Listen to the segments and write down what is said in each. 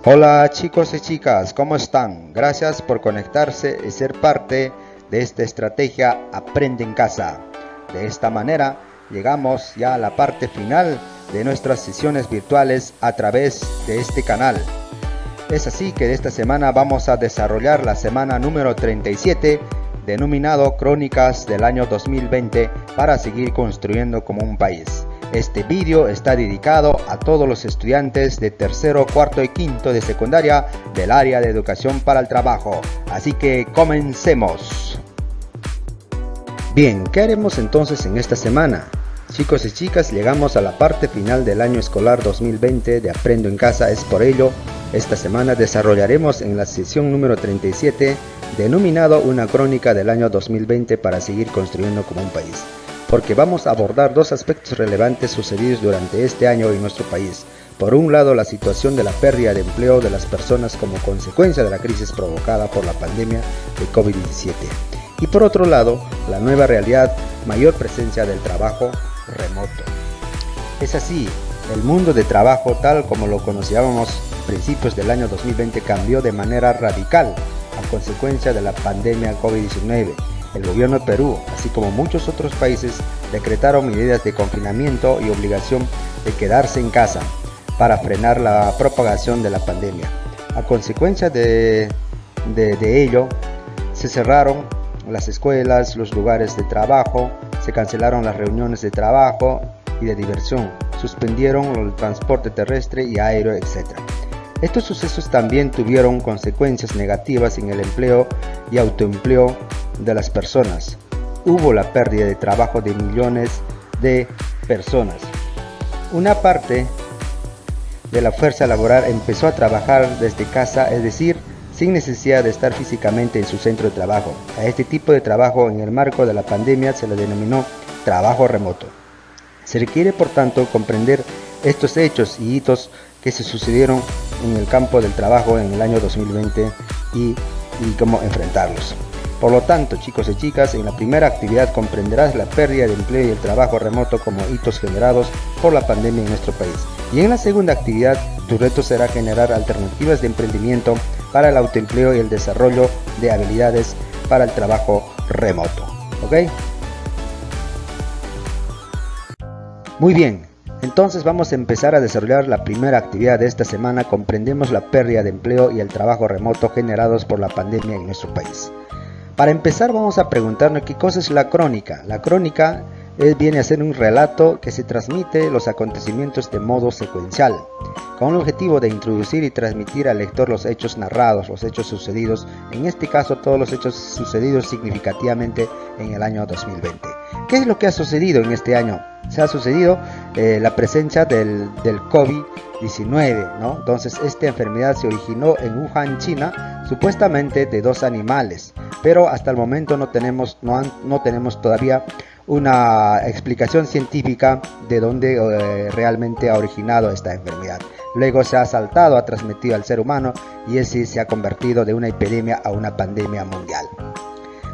Hola chicos y chicas, ¿cómo están? Gracias por conectarse y ser parte de esta estrategia Aprende en Casa. De esta manera llegamos ya a la parte final de nuestras sesiones virtuales a través de este canal. Es así que de esta semana vamos a desarrollar la semana número 37, denominado Crónicas del año 2020 para seguir construyendo como un país. Este vídeo está dedicado a todos los estudiantes de tercero, cuarto y quinto de secundaria del área de educación para el trabajo. Así que comencemos. Bien, ¿qué haremos entonces en esta semana? Chicos y chicas, llegamos a la parte final del año escolar 2020 de Aprendo en Casa. Es por ello, esta semana desarrollaremos en la sesión número 37, denominado Una crónica del año 2020 para seguir construyendo como un país. Porque vamos a abordar dos aspectos relevantes sucedidos durante este año en nuestro país. Por un lado, la situación de la pérdida de empleo de las personas como consecuencia de la crisis provocada por la pandemia de COVID-19. Y por otro lado, la nueva realidad, mayor presencia del trabajo remoto. Es así, el mundo de trabajo tal como lo conocíamos a principios del año 2020 cambió de manera radical a consecuencia de la pandemia COVID-19. El gobierno de Perú, así como muchos otros países, decretaron medidas de confinamiento y obligación de quedarse en casa para frenar la propagación de la pandemia. A consecuencia de ello, se cerraron las escuelas, los lugares de trabajo, se cancelaron las reuniones de trabajo y de diversión, suspendieron el transporte terrestre y aéreo, etc. Estos sucesos también tuvieron consecuencias negativas en el empleo y autoempleo de las personas. Hubo la pérdida de trabajo de millones de personas. Una parte de la fuerza laboral empezó a trabajar desde casa, es decir, sin necesidad de estar físicamente en su centro de trabajo. A este tipo de trabajo en el marco de la pandemia se le denominó trabajo remoto. Se requiere, por tanto, comprender estos hechos y hitos que se sucedieron en el campo del trabajo en el año 2020 y cómo enfrentarlos. Por lo tanto, chicos y chicas, en la primera actividad comprenderás la pérdida de empleo y el trabajo remoto como hitos generados por la pandemia en nuestro país. Y en la segunda actividad, tu reto será generar alternativas de emprendimiento para el autoempleo y el desarrollo de habilidades para el trabajo remoto. ¿Ok? Muy bien, entonces vamos a empezar a desarrollar la primera actividad de esta semana. Comprendemos la pérdida de empleo y el trabajo remoto generados por la pandemia en nuestro país. Para empezar vamos a preguntarnos qué cosa es la crónica. La crónica viene a ser un relato que se transmite los acontecimientos de modo secuencial, con el objetivo de introducir y transmitir al lector los hechos narrados, los hechos sucedidos, en este caso todos los hechos sucedidos significativamente en el año 2020. ¿Qué es lo que ha sucedido en este año? Se ha sucedido la presencia del COVID-19, ¿no? Entonces esta enfermedad se originó en Wuhan, China, supuestamente de dos animales, pero hasta el momento no tenemos todavía una explicación científica de dónde realmente ha originado esta enfermedad. Luego se ha saltado, ha transmitido al ser humano y así se ha convertido de una epidemia a una pandemia mundial.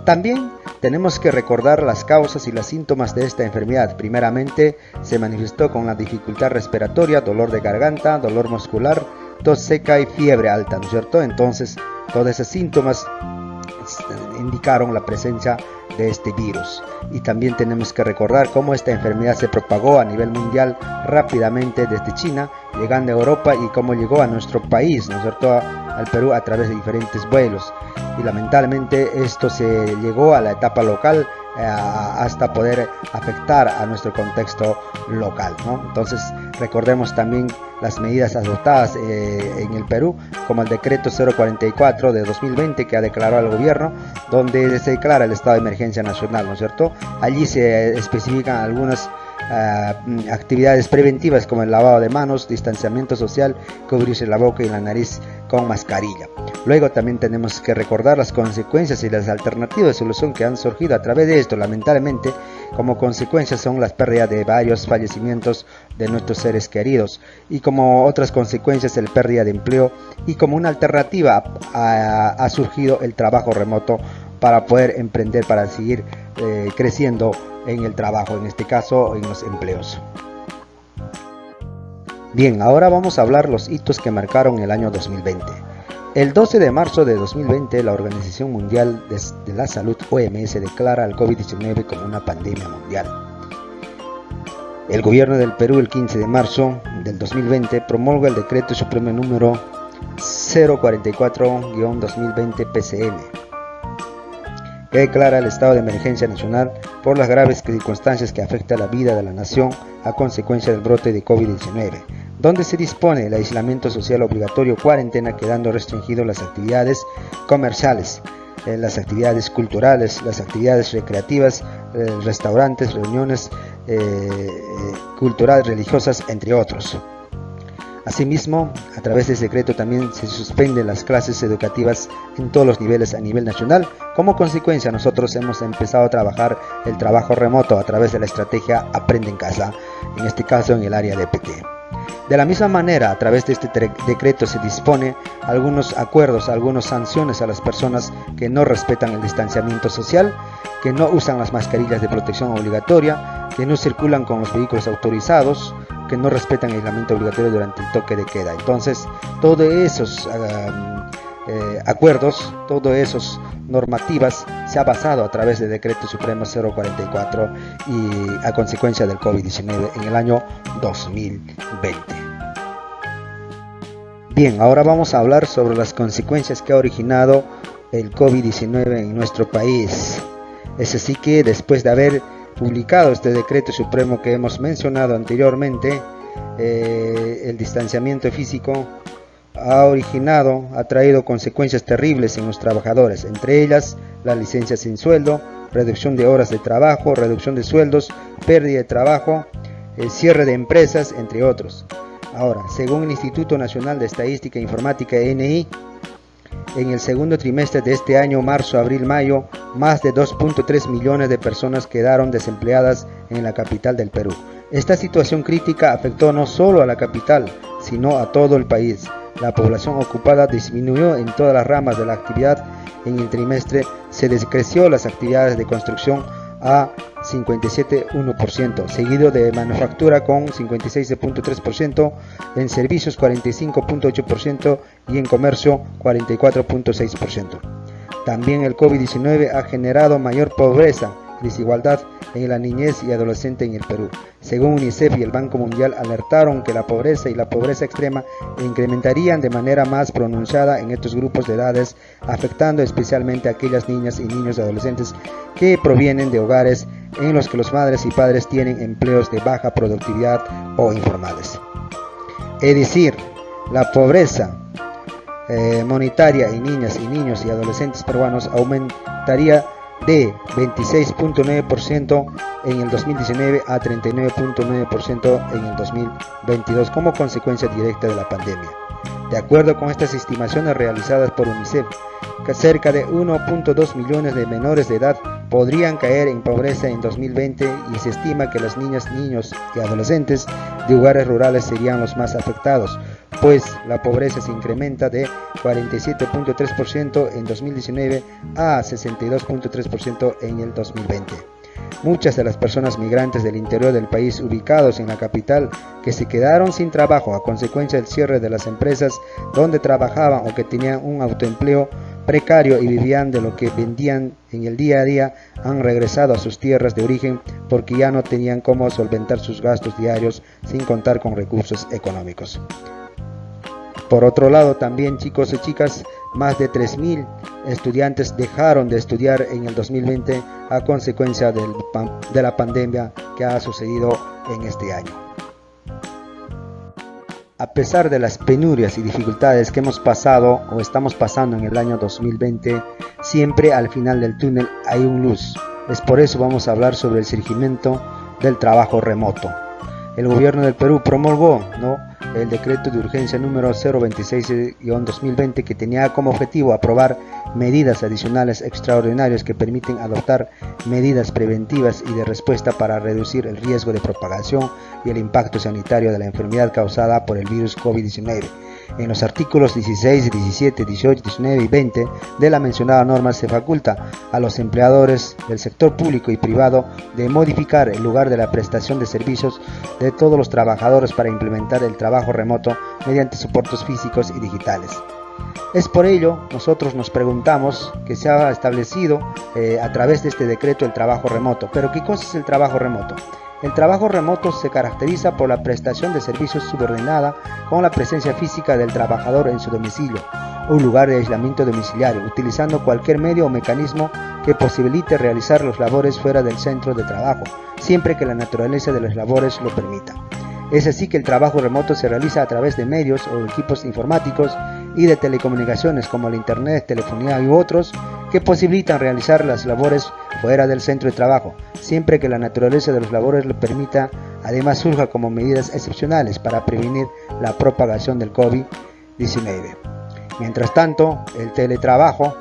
También tenemos que recordar las causas y los síntomas de esta enfermedad. Primeramente, se manifestó con la dificultad respiratoria, dolor de garganta, dolor muscular, tos seca y fiebre alta, ¿no es cierto? Entonces, todos esos síntomas indicaron la presencia de este virus. Y también tenemos que recordar cómo esta enfermedad se propagó a nivel mundial rápidamente desde China, llegando a Europa y cómo llegó a nuestro país, ¿no es cierto?, al Perú a través de diferentes vuelos. Y lamentablemente esto se llegó a la etapa local hasta poder afectar a nuestro contexto local, ¿no? Entonces recordemos también las medidas adoptadas en el Perú, como el decreto 044 de 2020 que ha declarado el gobierno, donde se declara el estado de emergencia nacional, ¿no es cierto? Allí se especifican algunas actividades preventivas como el lavado de manos, distanciamiento social, cubrirse la boca y la nariz con mascarilla. Luego también tenemos que recordar las consecuencias y las alternativas de solución que han surgido a través de esto. Lamentablemente, como consecuencia son las pérdidas de varios fallecimientos de nuestros seres queridos y como otras consecuencias el pérdida de empleo, y como una alternativa ha surgido el trabajo remoto para poder emprender, para seguir creciendo en el trabajo, en este caso en los empleos. Bien, ahora vamos a hablar los hitos que marcaron el año 2020. El 12 de marzo de 2020, la Organización Mundial de la Salud, OMS, declara al COVID-19 como una pandemia mundial. El gobierno del Perú, el 15 de marzo del 2020, promulga el decreto supremo número 044-2020 PCM, que declara el estado de emergencia nacional por las graves circunstancias que afectan la vida de la nación a consecuencia del brote de COVID-19, donde se dispone el aislamiento social obligatorio, cuarentena, quedando restringidas las actividades comerciales, las actividades culturales, las actividades recreativas, restaurantes, reuniones culturales, religiosas, entre otros. Asimismo, a través de ese decreto también se suspenden las clases educativas en todos los niveles a nivel nacional. Como consecuencia, nosotros hemos empezado a trabajar el trabajo remoto a través de la estrategia Aprende en Casa, en este caso en el área de PT. De la misma manera, a través de este decreto se dispone algunos acuerdos, algunas sanciones a las personas que no respetan el distanciamiento social, que no usan las mascarillas de protección obligatoria, que no circulan con los vehículos autorizados, que no respetan el aislamiento obligatorio durante el toque de queda. Entonces, todos esos acuerdos, todas esas normativas se ha basado a través del decreto supremo 044 y a consecuencia del COVID-19 en el año 2020. Bien, ahora vamos a hablar sobre las consecuencias que ha originado el COVID-19 en nuestro país. Es así que después de haber publicado este decreto supremo que hemos mencionado anteriormente, el distanciamiento físico ha traído consecuencias terribles en los trabajadores, entre ellas la licencia sin sueldo, reducción de horas de trabajo, reducción de sueldos, pérdida de trabajo, el cierre de empresas, entre otros. Ahora, según el Instituto Nacional de Estadística e Informática, INE, en el segundo trimestre de este año, marzo, abril, mayo, más de 2.3 millones de personas quedaron desempleadas en la capital del Perú. Esta situación crítica afectó no solo a la capital, sino a todo el país. La población ocupada disminuyó en todas las ramas de la actividad. En el trimestre se decreció las actividades de construcción a 57,1%, seguido de manufactura con 56,3%, en servicios 45,8% y en comercio 44,6%. También el COVID-19 ha generado mayor pobreza y desigualdad en la niñez y adolescente en el Perú. Según UNICEF y el Banco Mundial alertaron que la pobreza y la pobreza extrema incrementarían de manera más pronunciada en estos grupos de edades, afectando especialmente a aquellas niñas y niños adolescentes que provienen de hogares en los que los madres y padres tienen empleos de baja productividad o informales. Es decir, la pobreza monetaria en niñas y niños y adolescentes peruanos aumentaría de 26,9% en el 2019 a 39,9% en el 2022 como consecuencia directa de la pandemia. De acuerdo con estas estimaciones realizadas por UNICEF, que cerca de 1,2 millones de menores de edad podrían caer en pobreza en 2020 y se estima que las niñas, niños y adolescentes de hogares rurales serían los más afectados, pues la pobreza se incrementa de 47,3% en 2019 a 62,3% en el 2020. Muchas de las personas migrantes del interior del país ubicados en la capital que se quedaron sin trabajo a consecuencia del cierre de las empresas donde trabajaban o que tenían un autoempleo precario y vivían de lo que vendían en el día a día han regresado a sus tierras de origen porque ya no tenían cómo solventar sus gastos diarios sin contar con recursos económicos. Por otro lado, también, chicos y chicas, más de 3.000 estudiantes dejaron de estudiar en el 2020 a consecuencia de la pandemia que ha sucedido en este año. A pesar de las penurias y dificultades que hemos pasado o estamos pasando en el año 2020, siempre al final del túnel hay una luz. Es por eso vamos a hablar sobre el surgimiento del trabajo remoto. El gobierno del Perú promulgó el decreto de urgencia número 026-2020 que tenía como objetivo aprobar medidas adicionales extraordinarias que permiten adoptar medidas preventivas y de respuesta para reducir el riesgo de propagación y el impacto sanitario de la enfermedad causada por el virus COVID-19. En los artículos 16, 17, 18, 19 y 20 de la mencionada norma se faculta a los empleadores del sector público y privado de modificar el lugar de la prestación de servicios de todos los trabajadores para implementar el trabajo remoto mediante soportes físicos y digitales. Es por ello, nosotros nos preguntamos que se ha establecido a través de este decreto el trabajo remoto. Pero ¿qué cosa es el trabajo remoto? El trabajo remoto se caracteriza por la prestación de servicios subordinada con la presencia física del trabajador en su domicilio o lugar de aislamiento domiciliario, utilizando cualquier medio o mecanismo que posibilite realizar las labores fuera del centro de trabajo, siempre que la naturaleza de las labores lo permita. Es así que el trabajo remoto se realiza a través de medios o equipos informáticos y de telecomunicaciones como el internet, telefonía y otros que posibilitan realizar las labores fuera del centro de trabajo, siempre que la naturaleza de los labores lo permita. Además surja como medidas excepcionales para prevenir la propagación del COVID-19. Mientras tanto, el teletrabajo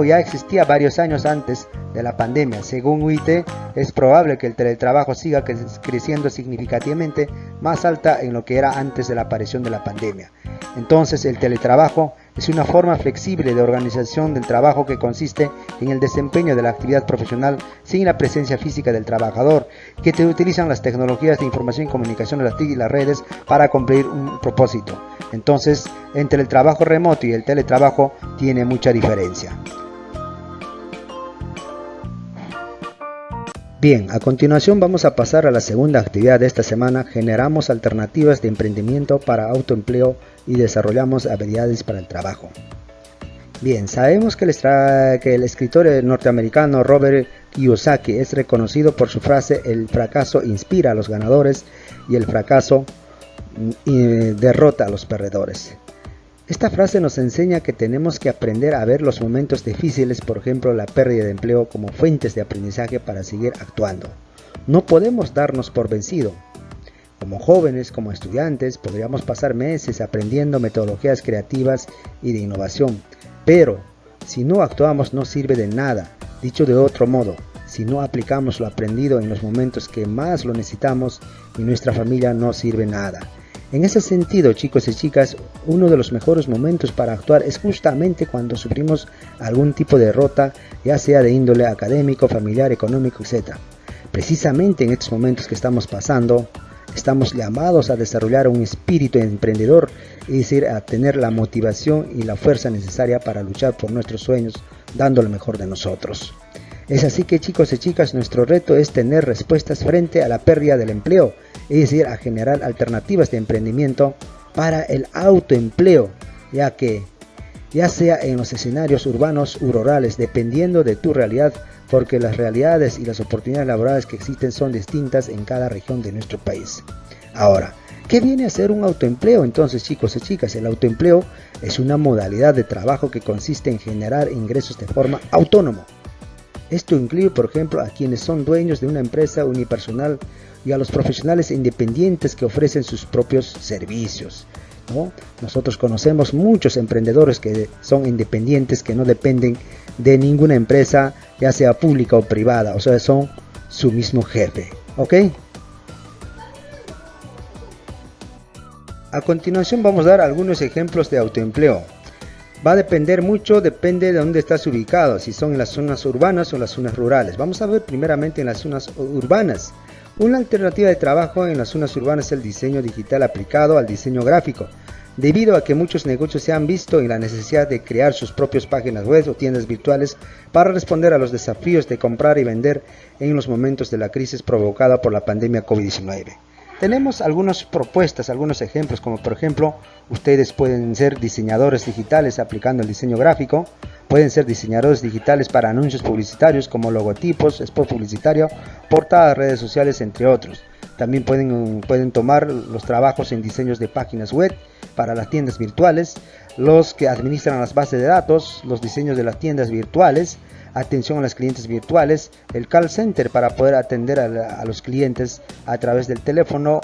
ya existía varios años antes de la pandemia. Según UIT, es probable que el teletrabajo siga creciendo significativamente más alta en lo que era antes de la aparición de la pandemia. Entonces, el teletrabajo es una forma flexible de organización del trabajo que consiste en el desempeño de la actividad profesional sin la presencia física del trabajador, que utilizan las tecnologías de información y comunicación, las TIC y las redes para cumplir un propósito. Entonces, entre el trabajo remoto y el teletrabajo tiene mucha diferencia. Bien, a continuación vamos a pasar a la segunda actividad de esta semana. Generamos alternativas de emprendimiento para autoempleo y desarrollamos habilidades para el trabajo. Bien, sabemos que el escritor norteamericano Robert Kiyosaki es reconocido por su frase: el fracaso inspira a los ganadores y el fracaso derrota a los perdedores. Esta frase nos enseña que tenemos que aprender a ver los momentos difíciles, por ejemplo la pérdida de empleo, como fuentes de aprendizaje para seguir actuando. No podemos darnos por vencido. Como jóvenes, como estudiantes, podríamos pasar meses aprendiendo metodologías creativas y de innovación, pero si no actuamos no sirve de nada. Dicho de otro modo, si no aplicamos lo aprendido en los momentos que más lo necesitamos, y nuestra familia no sirve nada. En ese sentido, chicos y chicas, uno de los mejores momentos para actuar es justamente cuando sufrimos algún tipo de derrota, ya sea de índole académico, familiar, económico, etc. Precisamente en estos momentos que estamos pasando, estamos llamados a desarrollar un espíritu emprendedor, es decir, a tener la motivación y la fuerza necesaria para luchar por nuestros sueños, dando lo mejor de nosotros. Es así que, chicos y chicas, nuestro reto es tener respuestas frente a la pérdida del empleo, es decir, a generar alternativas de emprendimiento para el autoempleo, ya sea en los escenarios urbanos o rurales, dependiendo de tu realidad, porque las realidades y las oportunidades laborales que existen son distintas en cada región de nuestro país. Ahora, ¿qué viene a ser un autoempleo? Entonces, chicos y chicas, el autoempleo es una modalidad de trabajo que consiste en generar ingresos de forma autónoma. Esto incluye, por ejemplo, a quienes son dueños de una empresa unipersonal y a los profesionales independientes que ofrecen sus propios servicios, ¿no? Nosotros conocemos muchos emprendedores que son independientes, que no dependen de ninguna empresa, ya sea pública o privada, o sea, son su mismo jefe, ¿ok? A continuación vamos a dar algunos ejemplos de autoempleo. Va a depender mucho, depende de dónde estás ubicado, si son en las zonas urbanas o las zonas rurales. Vamos a ver primeramente en las zonas urbanas. Una alternativa de trabajo en las zonas urbanas es el diseño digital aplicado al diseño gráfico, debido a que muchos negocios se han visto en la necesidad de crear sus propias páginas web o tiendas virtuales para responder a los desafíos de comprar y vender en los momentos de la crisis provocada por la pandemia COVID-19. Tenemos algunas propuestas, algunos ejemplos, como por ejemplo, ustedes pueden ser diseñadores digitales aplicando el diseño gráfico, pueden ser diseñadores digitales para anuncios publicitarios como logotipos, spot publicitario, portadas, redes sociales, entre otros. También pueden tomar los trabajos en diseños de páginas web para las tiendas virtuales, los que administran las bases de datos, los diseños de las tiendas virtuales, atención a los clientes virtuales, el call center para poder atender a los clientes a través del teléfono,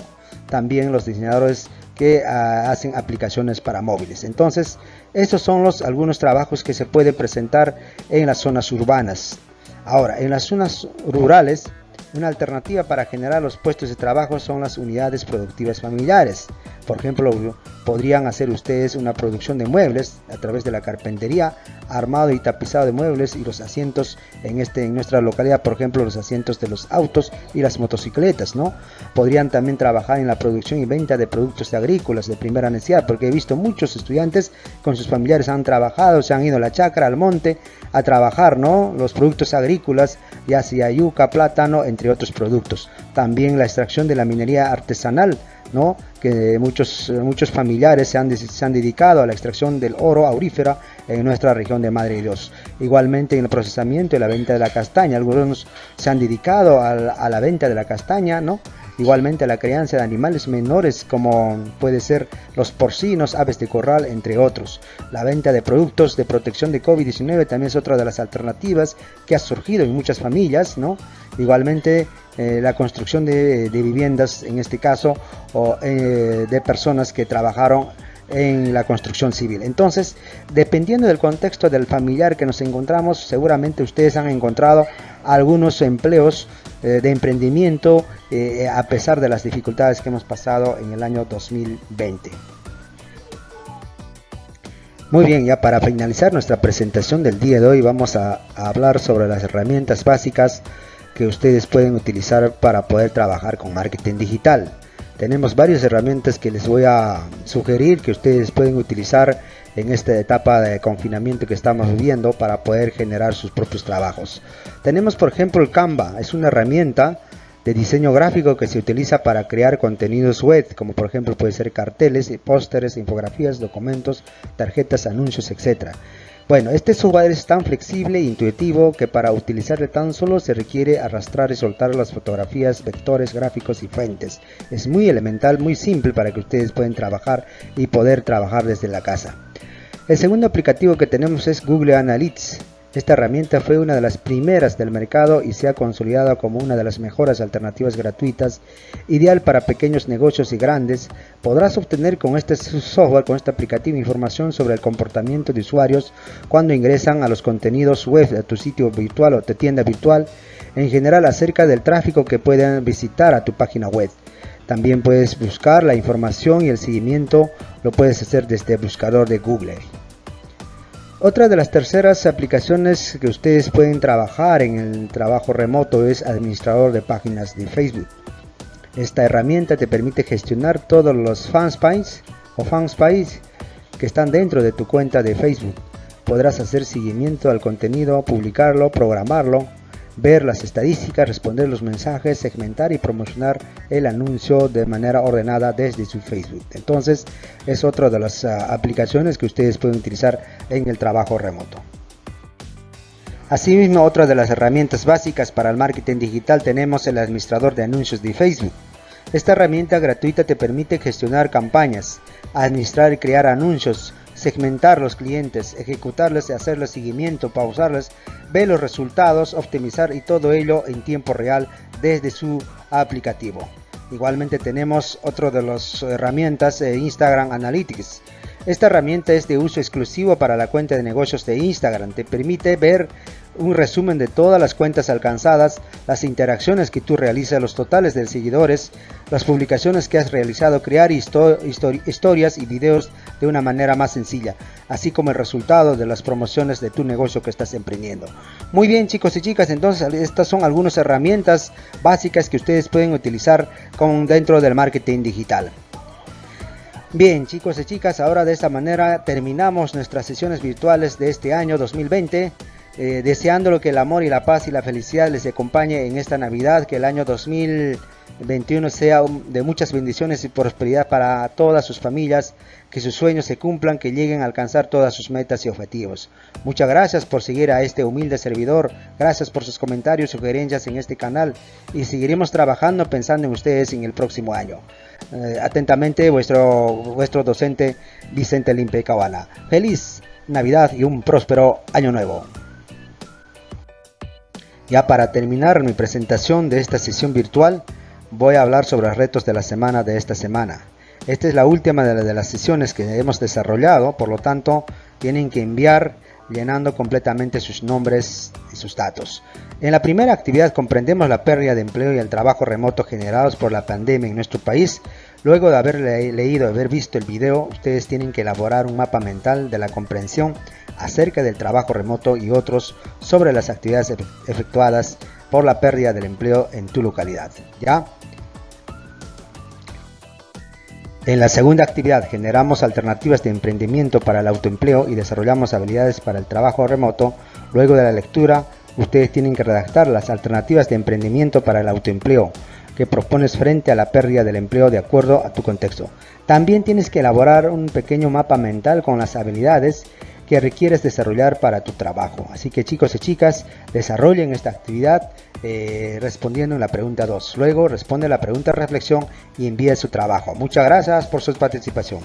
también los diseñadores que hacen aplicaciones para móviles. Entonces, estos son algunos trabajos que se pueden presentar en las zonas urbanas. Ahora, en las zonas rurales, una alternativa para generar los puestos de trabajo son las unidades productivas familiares. Por ejemplo, podrían hacer ustedes una producción de muebles a través de la carpintería, armado y tapizado de muebles y los asientos en nuestra localidad, por ejemplo, los asientos de los autos y las motocicletas, ¿no? Podrían también trabajar en la producción y venta de productos agrícolas de primera necesidad, porque he visto muchos estudiantes con sus familiares han trabajado, se han ido a la chacra, al monte, a trabajar, ¿no? Los productos agrícolas, ya sea yuca, plátano, entre otros productos. También la extracción de la minería artesanal, ¿no? Que muchos familiares se han dedicado a la extracción del oro aurífera en nuestra región de Madre de Dios. Igualmente en el procesamiento y la venta de la castaña, algunos se han dedicado a la venta de la castaña, ¿no? Igualmente a la crianza de animales menores como puede ser los porcinos, aves de corral, entre otros. La venta de productos de protección de COVID-19 también es otra de las alternativas que ha surgido en muchas familias, ¿no? Igualmente la construcción de viviendas, en este caso, o de personas que trabajaron en la construcción civil. Entonces, dependiendo del contexto del familiar que nos encontramos, seguramente ustedes han encontrado algunos empleos de emprendimiento a pesar de las dificultades que hemos pasado en el año 2020. Muy bien, ya para finalizar nuestra presentación del día de hoy vamos a hablar sobre las herramientas básicas que ustedes pueden utilizar para poder trabajar con marketing digital. Tenemos varias herramientas que les voy a sugerir que ustedes pueden utilizar en esta etapa de confinamiento que estamos viviendo para poder generar sus propios trabajos. Tenemos por ejemplo el Canva, es una herramienta de diseño gráfico que se utiliza para crear contenidos web, como por ejemplo puede ser carteles, pósteres, infografías, documentos, tarjetas, anuncios, etc. Bueno, este software es tan flexible e intuitivo que para utilizarlo tan solo se requiere arrastrar y soltar las fotografías, vectores, gráficos y fuentes. Es muy elemental, muy simple para que ustedes puedan trabajar y poder trabajar desde la casa. El segundo aplicativo que tenemos es Google Analytics. Esta herramienta fue una de las primeras del mercado y se ha consolidado como una de las mejores alternativas gratuitas, ideal para pequeños negocios y grandes. Podrás obtener con este software, con este aplicativo, información sobre el comportamiento de usuarios cuando ingresan a los contenidos web de tu sitio virtual o tu tienda virtual, en general acerca del tráfico que pueden visitar a tu página web. También puedes buscar la información y el seguimiento, lo puedes hacer desde el buscador de Google. Otra de las terceras aplicaciones que ustedes pueden trabajar en el trabajo remoto es administrador de páginas de Facebook. Esta herramienta te permite gestionar todos los fanpages que están dentro de tu cuenta de Facebook. Podrás hacer seguimiento al contenido, publicarlo, programarlo, ver las estadísticas, responder los mensajes, segmentar y promocionar el anuncio de manera ordenada desde su Facebook. Entonces es otra de las aplicaciones que ustedes pueden utilizar en el trabajo remoto. Asimismo, otra de las herramientas básicas para el marketing digital tenemos el administrador de anuncios de Facebook. Esta herramienta gratuita te permite gestionar campañas, administrar y crear anuncios, segmentar los clientes, ejecutarles y hacerles seguimiento, pausarles, ver los resultados, optimizar y todo ello en tiempo real desde su aplicativo. Igualmente tenemos otra de las herramientas Instagram Analytics. Esta herramienta es de uso exclusivo para la cuenta de negocios de Instagram. Te permite ver un resumen de todas las cuentas alcanzadas, las interacciones que tú realizas, los totales de seguidores, las publicaciones que has realizado, crear historias y videos de una manera más sencilla, así como el resultado de las promociones de tu negocio que estás emprendiendo. Muy bien, chicos y chicas, entonces estas son algunas herramientas básicas que ustedes pueden utilizar dentro del marketing digital. Bien, chicos y chicas, ahora de esta manera terminamos nuestras sesiones virtuales de este año 2020. Deseándolo que el amor y la paz y la felicidad les acompañe en esta Navidad, que el año 2021 sea de muchas bendiciones y prosperidad para todas sus familias, que sus sueños se cumplan, que lleguen a alcanzar todas sus metas y objetivos. Muchas gracias por seguir a este humilde servidor, gracias por sus comentarios y sugerencias en este canal y seguiremos trabajando pensando en ustedes en el próximo año. Atentamente vuestro docente Vicente Limpe Cabana. Feliz Navidad y un próspero año nuevo. Ya para terminar mi presentación de esta sesión virtual, voy a hablar sobre los retos de la semana de esta semana. Esta es la última de las sesiones que hemos desarrollado, por lo tanto, tienen que enviar llenando completamente sus nombres y sus datos. En la primera actividad comprendemos la pérdida de empleo y el trabajo remoto generados por la pandemia en nuestro país. Luego de haber leído, haber visto el video, ustedes tienen que elaborar un mapa mental de la comprensión acerca del trabajo remoto y otros sobre las actividades efectuadas por la pérdida del empleo en tu localidad, ¿ya? En la segunda actividad generamos alternativas de emprendimiento para el autoempleo y desarrollamos habilidades para el trabajo remoto. Luego de la lectura, ustedes tienen que redactar las alternativas de emprendimiento para el autoempleo que propones frente a la pérdida del empleo de acuerdo a tu contexto. También tienes que elaborar un pequeño mapa mental con las habilidades que requieres desarrollar para tu trabajo. Así que chicos y chicas, desarrollen esta actividad respondiendo en la pregunta 2. Luego responde la pregunta reflexión y envíe su trabajo. Muchas gracias por su participación.